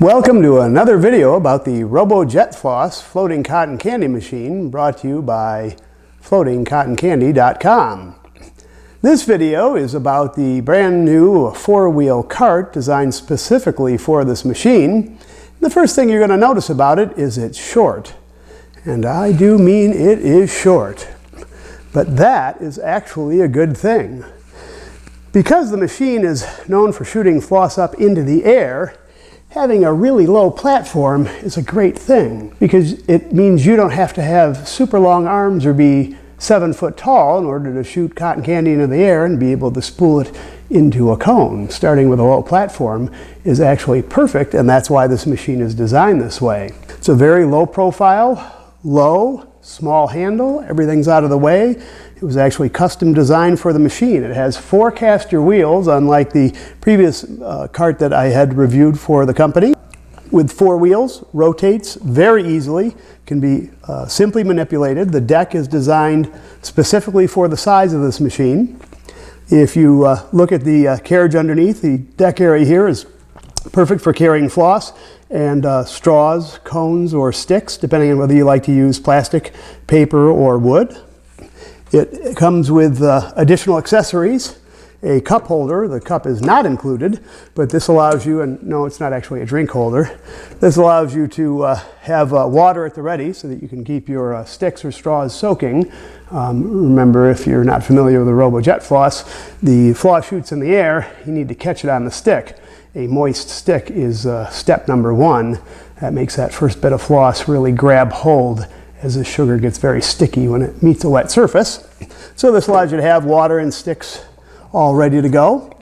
Welcome to another video about the RoboJet Floss floating cotton candy machine, brought to you by floatingcottoncandy.com. This video is about the brand new four-wheel cart designed specifically for this machine. The first thing you're going to notice about it is it's short. And I do mean it is short. But that is actually a good thing. Because the machine is known for shooting floss up into the air, having a really low platform is a great thing, because it means you don't have to have super long arms or be 7 foot tall in order to shoot cotton candy into the air and be able to spool it into a cone. Starting with a low platform is actually perfect, and that's why this machine is designed this way. It's a very low profile, low, small handle, everything's out of the way. It was actually custom designed for the machine. It has 4 caster wheels, unlike the previous cart that I had reviewed for the company. With 4 wheels, rotates very easily, can be simply manipulated. The deck is designed specifically for the size of this machine. If you look at the carriage underneath, the deck area here is perfect for carrying floss and straws, cones, or sticks, depending on whether you like to use plastic, paper, or wood. It comes with additional accessories, a cup holder. The cup is not included, but this allows you, and no, it's not actually a drink holder. This allows you to have water at the ready so that you can keep your sticks or straws soaking. Remember, if you're not familiar with the RoboJet Floss, the floss shoots in the air, you need to catch it on the stick. A moist stick is step number 1. That makes that first bit of floss really grab hold, as the sugar gets very sticky when it meets a wet surface. So this allows you to have water and sticks all ready to go.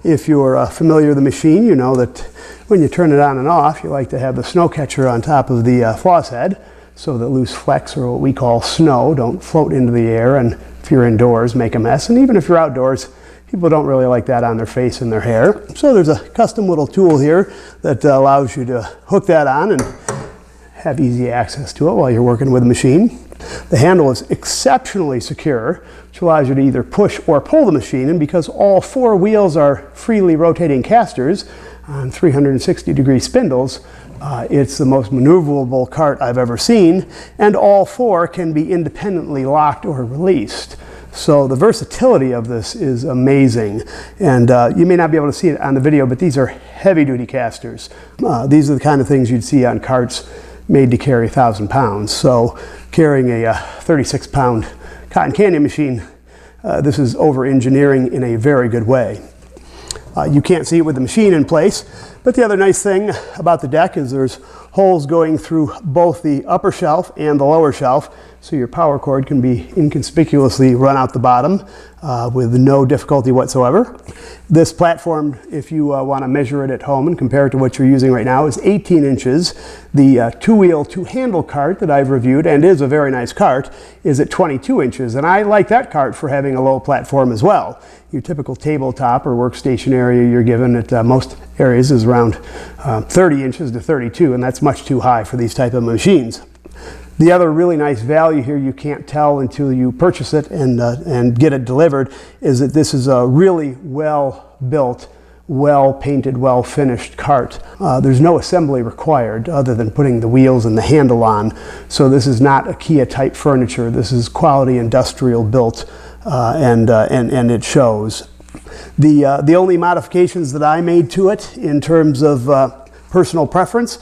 If you're familiar with the machine, you know that when you turn it on and off, you like to have the snow catcher on top of the floss head, so that loose flecks, or what we call snow, don't float into the air and, if you're indoors, make a mess. And even if you're outdoors, people don't really like that on their face and their hair. So there's a custom little tool here that allows you to hook that on and have easy access to it while you're working with the machine. The handle is exceptionally secure, which allows you to either push or pull the machine, and because all 4 wheels are freely rotating casters on 360-degree spindles, it's the most maneuverable cart I've ever seen, and all 4 can be independentely locked or released. So the versatility of this is amazing, and you may not be able to see it on the video, but these are heavy-duty casters. These are the kind of things you'd see on carts made to carry 1,000 pounds. So carrying a 36-pound cotton candy machine, this is over-engineering in a very good way. You can't see it with the machine in place, but the other nice thing about the deck is there's holes going through both the upper shelf and the lower shelf, so your power cord can be inconspicuously run out the bottom with no difficulty whatsoever. This platform, if you want to measure it at home and compare it to what you're using right now, is 18 inches. The two-wheel, two-handle cart that I've reviewed, and is a very nice cart, is at 22 inches. And I like that cart for having a low platform as well. Your typical tabletop or workstation area you're given at most areas is around 30 inches to 32, and that's much too high for these type of machines. The other really nice value here, you can't tell until you purchase it and get it delivered, is that this is a really well-built, well-painted, well-finished cart. There's no assembly required other than putting the wheels and the handle on. So this is not IKEA-type furniture. This is quality industrial built, and it shows. The only modifications that I made to it in terms of personal preference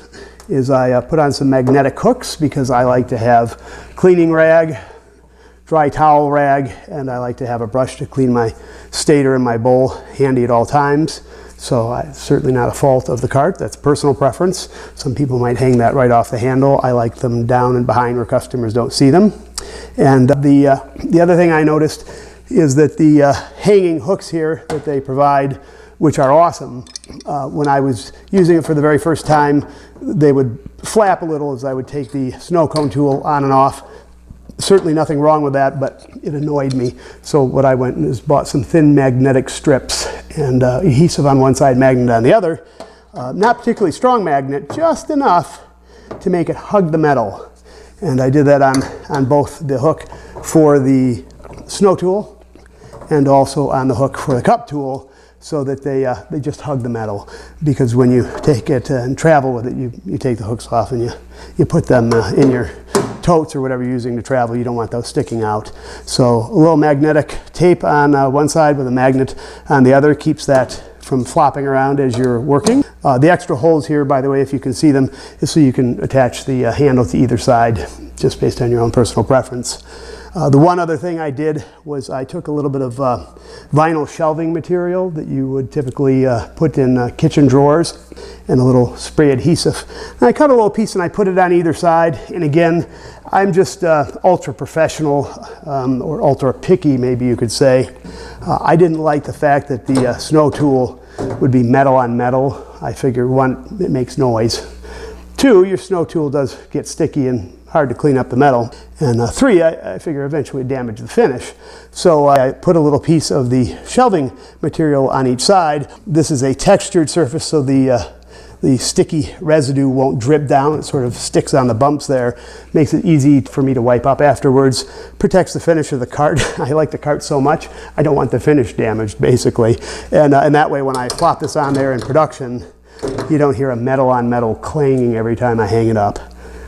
is I put on some magnetic hooks, because I like to have cleaning rag, dry towel rag, and I like to have a brush to clean my stator and my bowl handy at all times. So it's certainly not a fault of the cart. That's personal preference. Some people might hang that right off the handle. I like them down and behind where customers don't see them. And the other thing I noticed is that the hanging hooks here that they provide, which are awesome, when I was using it for the very first time, they would flap a little as I would take the snow cone tool on and off. Certainly nothing wrong with that, but it annoyed me. So what I went and is bought some thin magnetic strips, and adhesive on one side, magnet on the other. Not particularly strong magnet, just enough to make it hug the metal. And I did that on both the hook for the snow tool and also on the hook for the cup tool, so that they just hug the metal, because when you take it and travel with it, you take the hooks off and you put them in your totes or whatever you're using to travel. You don't want those sticking out. So a little magnetic tape on one side with a magnet on the other keeps that from flopping around as you're working. The extra holes here, by the way, if you can see them, is so you can attach the handle to either side, just based on your own personal preference. The one other thing I did was I took a little bit of vinyl shelving material that you would typically put in kitchen drawers, and a little spray adhesive. And I cut a little piece and I put it on either side. And again, I'm just ultra professional, or ultra picky, maybe you could say. I didn't like the fact that the snow tool would be metal on metal. I figure, one, it makes noise. Two, your snow tool does get sticky and hard to clean up the metal. And three, I figure eventually damage the finish. So I put a little piece of the shelving material on each side. This is a textured surface, so the sticky residue won't drip down. It sort of sticks on the bumps there. Makes it easy for me to wipe up afterwards. Protects the finish of the cart. I like the cart so much, I don't want the finish damaged, basically. And that way, when I plop this on there in production, you don't hear a metal on metal clanging every time I hang it up.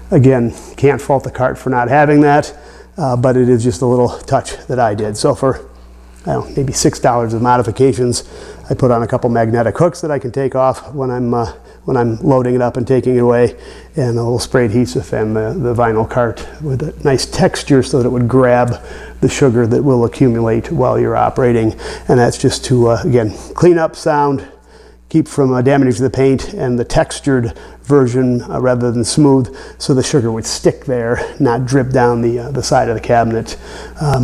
Again, can't fault the cart for not having that, but it is just a little touch that I did. So for, I don't know, maybe $6 of modifications, I put on a couple magnetic hooks that I can take off when I'm loading it up and taking it away, and a little spray adhesive, and the vinyl cart with a nice texture so that it would grab the sugar that will accumulate while you're operating. And that's just to, again, clean up sound, keep from damage to the paint, and the textured version rather than smooth, so the sugar would stick there, not drip down the side of the cabinet,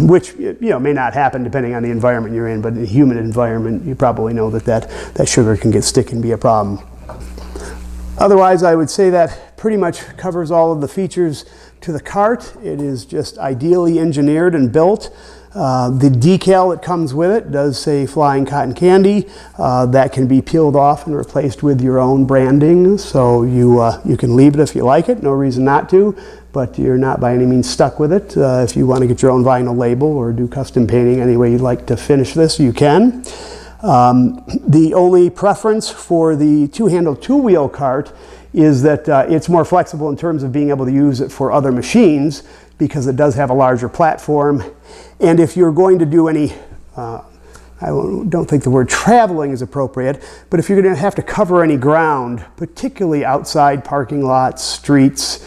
which may not happen depending on the environment you're in, but in a humid environment, you probably know that sugar can get sticky and be a problem. Otherwise, I would say that pretty much covers all of the features to the cart. It is just ideally engineered and built. The decal that comes with it does say Flying Cotton Candy. That can be peeled off and replaced with your own branding, so you can leave it if you like it, no reason not to, but you're not by any means stuck with it. If you want to get your own vinyl label or do custom painting any way you'd like to finish this, you can. The only preference for the two-handle two-wheel cart is that it's more flexible in terms of being able to use it for other machines, because it does have a larger platform. And if you're going to do any, I don't think the word traveling is appropriate, but if you're going to have to cover any ground, particularly outside parking lots, streets,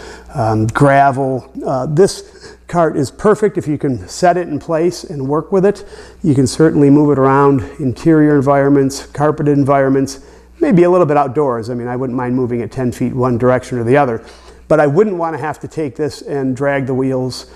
gravel, this cart is perfect if you can set it in place and work with it. You can certainly move it around interior environments, carpeted environments, maybe a little bit outdoors. I mean, I wouldn't mind moving it 10 feet one direction or the other. But I wouldn't want to have to take this and drag the wheels,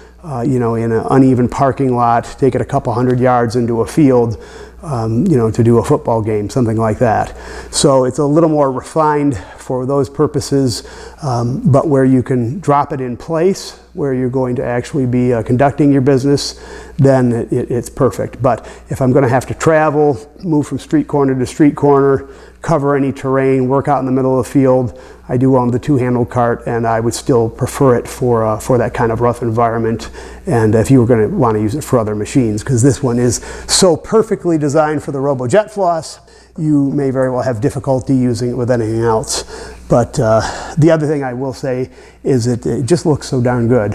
in an uneven parking lot, take it a couple hundred yards into a field, to do a football game, something like that. So it's a little more refined for those purposes, but where you can drop it in place, where you're going to actually be conducting your business, then it's perfect. But if I'm going to have to travel, move from street corner to street corner, cover any terrain, work out in the middle of the field, I do own the two-handle cart, and I would still prefer it for that kind of rough environment. And if you were going to want to use it for other machines, because this one is so perfectly designed for the RoboJet Floss, you may very well have difficulty using it with anything else. But the other thing I will say is it just looks so darn good.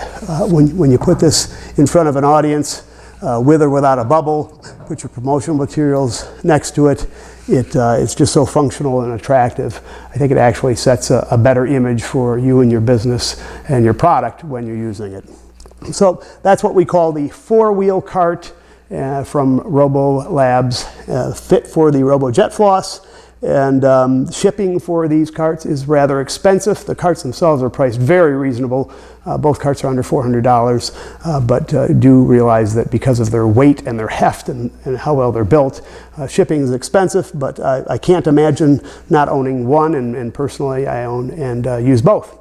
When you put this in front of an audience, with or without a bubble, put your promotional materials next to it, it's just so functional and attractive. I think it actually sets a better image for you and your business and your product when you're using it. So that's what we call the four-wheel cart from RoboLabs, fit for the RoboJet Floss. And shipping for these carts is rather expensive. The carts themselves are priced very reasonable. Both carts are under $400, but do realize that because of their weight and their heft and how well they're built, shipping is expensive, but I can't imagine not owning one, and personally I own and use both.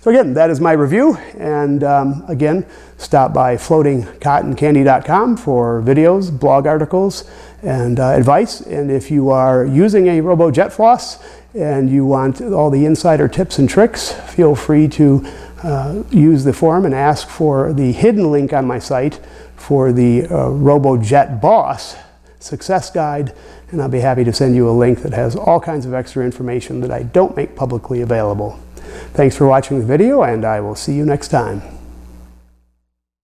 So again, that is my review, and again, stop by floatingcottoncandy.com for videos, blog articles, and advice. And if you are using a RoboJet Floss and you want all the insider tips and tricks, feel free to use the forum and ask for the hidden link on my site for the RoboJet Boss success guide, and I'll be happy to send you a link that has all kinds of extra information that I don't make publicly available. Thanks for watching the video, and I will see you next time.